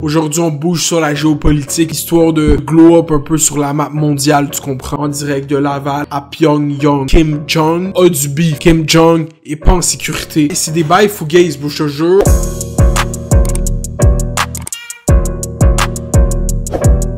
Aujourd'hui, on bouge sur la géopolitique, histoire de glow up un peu sur la map mondiale, tu comprends? En direct de Laval à Pyongyang. Kim Jong a du beef. Kim Jong est pas en sécurité. Et c'est des bails fugaces, bro, je te jure.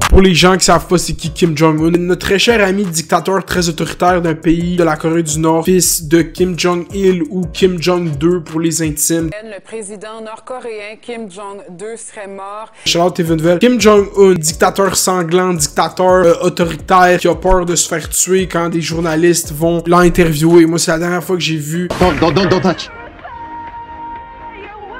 Pour les gens qui savent pas c'est qui Kim Jong-un, notre très cher ami dictateur très autoritaire d'un pays de la Corée du Nord, fils de Kim Jong-il ou Kim Jong-2 pour les intimes. Le président nord-coréen Kim Jong-2 serait mort. Shout-out Evenvel. Kim Jong-un, dictateur sanglant, dictateur autoritaire qui a peur de se faire tuer quand des journalistes vont l'interviewer. Moi, c'est la dernière fois que j'ai vu. Don't touch.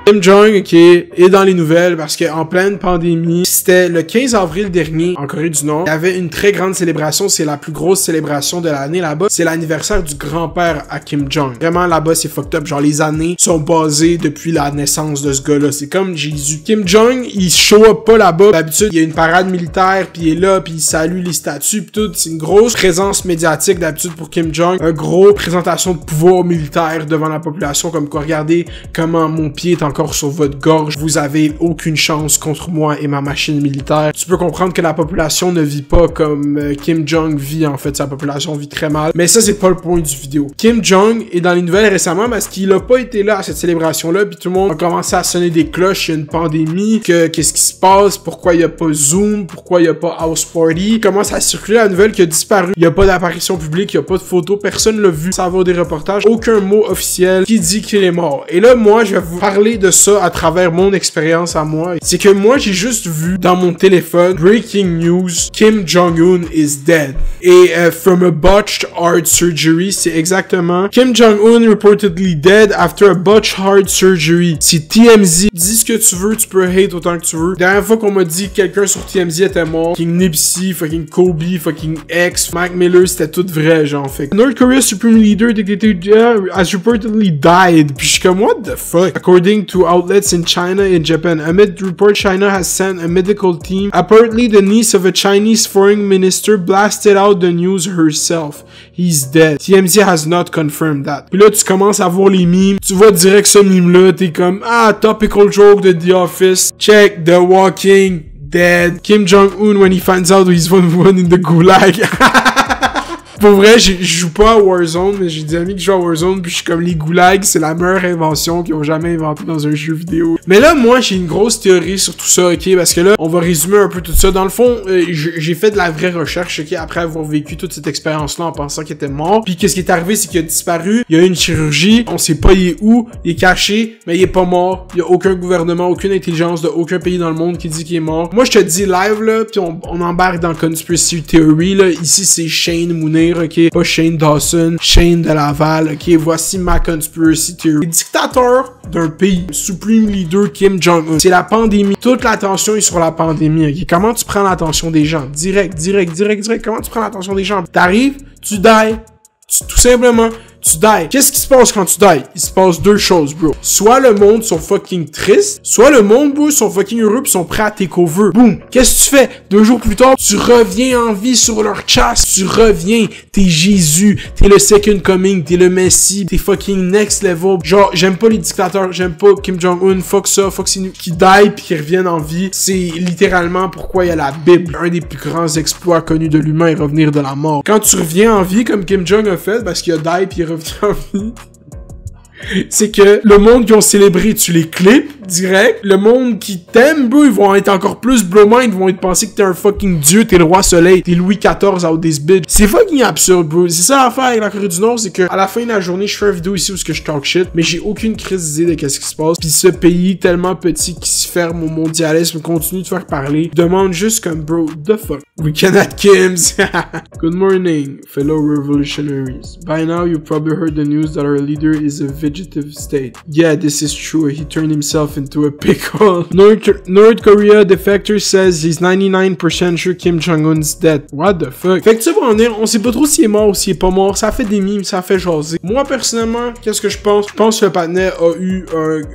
Kim Jong, ok, est dans les nouvelles parce qu'en pleine pandémie, c'était le 15 avril dernier en Corée du Nord. Il y avait une très grande célébration, c'est la plus grosse célébration de l'année là-bas. C'est l'anniversaire du grand-père à Kim Jong. Vraiment là-bas, c'est fucked up. Genre les années sont basées depuis la naissance de ce gars-là. C'est comme Jésus. Kim Jong, il show up pas là-bas. D'habitude, il y a une parade militaire, puis il est là, puis il salue les statues, puis tout. C'est une grosse présence médiatique d'habitude pour Kim Jong. Un gros présentation de pouvoir militaire devant la population, comme quoi, regardez comment mon pied est encore sur votre gorge, vous avez aucune chance contre moi et ma machine militaire. Tu peux comprendre que la population ne vit pas comme Kim Jong vit, en fait, sa population vit très mal. Mais ça, c'est pas le point du vidéo. Kim Jong est dans les nouvelles récemment parce qu'il a pas été là à cette célébration-là, puis tout le monde a commencé à sonner des cloches, il y a une pandémie, qu'est-ce qui se passe, pourquoi il y a pas Zoom, pourquoi il y a pas House Party, commence à circuler la nouvelle qui a disparu. Il y a pas d'apparition publique, il y a pas de photo, personne l'a vu, ça va des reportages, aucun mot officiel qui dit qu'il est mort. Et là, moi, je vais vous parler de ça à travers mon expérience à moi. C'est que moi, j'ai juste vu dans mon téléphone breaking news, Kim Jong-un is dead. Et from a botched heart surgery, c'est exactement Kim Jong-un reportedly dead after a botched heart surgery. C'est TMZ. Dis ce que tu veux, tu peux hate autant que tu veux. La dernière fois qu'on m'a dit que quelqu'un sur TMZ était mort, fucking Nipsey, fucking Kobe, fucking X, Mac Miller, c'était tout vrai, genre. Fait North Korea's supreme leader has reportedly died. Puis je suis comme, what the fuck? According to outlets in China and Japan, amid report China has sent a medical team. Apparently, the niece of a Chinese foreign minister blasted out the news herself. He's dead. TMZ has not confirmed that. Puis là, tu commences à voir les memes. Tu vois direct ce meme-là, t'es comme, ah, topical joke de The Office. Check, The Walking Dead. Kim Jong-un when he finds out he's one in the gulag. Pour vrai, je joue pas à Warzone, mais j'ai des amis qui jouent à Warzone, puis je suis comme, les goulags, c'est la meilleure invention qu'ils ont jamais inventée dans un jeu vidéo. Mais là, moi, j'ai une grosse théorie sur tout ça, ok, parce que là, on va résumer un peu tout ça. Dans le fond, j'ai fait de la vraie recherche, ok, après avoir vécu toute cette expérience-là en pensant qu'il était mort. Puis qu'est-ce qui est arrivé, c'est qu'il a disparu, il y a eu une chirurgie, on sait pas il est où, il est caché, mais il est pas mort. Il y a aucun gouvernement, aucune intelligence de aucun pays dans le monde qui dit qu'il est mort. Moi, je te dis live, là, puis on embarque dans le conspiracy theory, là. Ici, c'est Shane Mooney, ok, pas Shane Dawson, Shane de Laval, ok, voici ma conspiracy theory. Le dictateur d'un pays, supreme leader Kim Jong-un, c'est la pandémie, toute l'attention est sur la pandémie, ok, comment tu prends l'attention des gens? Direct, comment tu prends l'attention des gens? T'arrives, tu die, tout simplement, tu die. Qu'est-ce qui se passe quand tu die? Il se passe deux choses, bro. Soit le monde sont fucking tristes, soit le monde, bro, sont fucking heureux pis sont prêts à take over. Boom. Qu'est-ce que tu fais? 2 jours plus tard, tu reviens en vie sur leur chasse. Tu reviens. T'es Jésus. T'es le second coming. T'es le Messie. T'es fucking next level. Genre, j'aime pas les dictateurs. J'aime pas Kim Jong-un. Fuck ça. Fuck c'est nous. Qui die pis qui reviennent en vie. C'est littéralement pourquoi il y a la Bible. Un des plus grands exploits connus de l'humain est revenir de la mort. Quand tu reviens en vie comme Kim Jong a fait, parce qu'il a die pis il revient en vie, c'est que le monde qui ont célébré, tu les clips direct. Le monde qui t'aime, bro, ils vont être encore plus blow mind, ils vont être penser que t'es un fucking dieu, t'es le roi soleil, t'es Louis XIV out this bitch. C'est fucking absurde, bro. C'est ça l'affaire avec la Corée du Nord, c'est que à la fin de la journée, je fais une vidéo ici où je talk shit, mais j'ai aucune crise d'idée de qu'est-ce qui se passe. Puis ce pays tellement petit qui se ferme au mondialisme continue de faire parler, demande juste comme, bro, the fuck. We cannot Kims. Good morning, fellow revolutionaries. By now, you probably heard the news that our leader is a vegetative state. Yeah, this is true. He turned himself into a pickle. North Korea defector says he's 99% sure Kim Jong-un's dead. What the fuck? Fait que tu vas en dire, on sait pas trop s'il est mort ou s'il est pas mort. Ça fait des mimes, ça fait jaser. Moi, personnellement, qu'est-ce que je pense? Je pense que le patinet a eu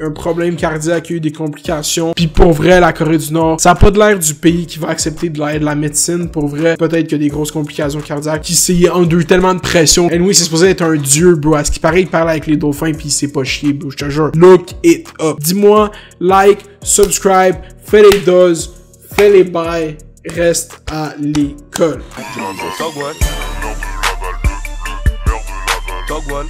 un problème cardiaque, il a eu des complications. Puis pour vrai, la Corée du Nord, ça a pas de l'air du pays qui va accepter de l'aide de la médecine. Pour vrai, peut-être qu'il y a des grosses complications cardiaques, qui s'est en deux tellement de pression. Et oui, c'est supposé être un dieu, bro. À ce qui paraît, il parle avec les dauphins, pis il s'est pas chié, bro. Je te jure. Look it up. Dis-moi, like, subscribe, fais les doses, fais les bails, reste à l'école. Dog one.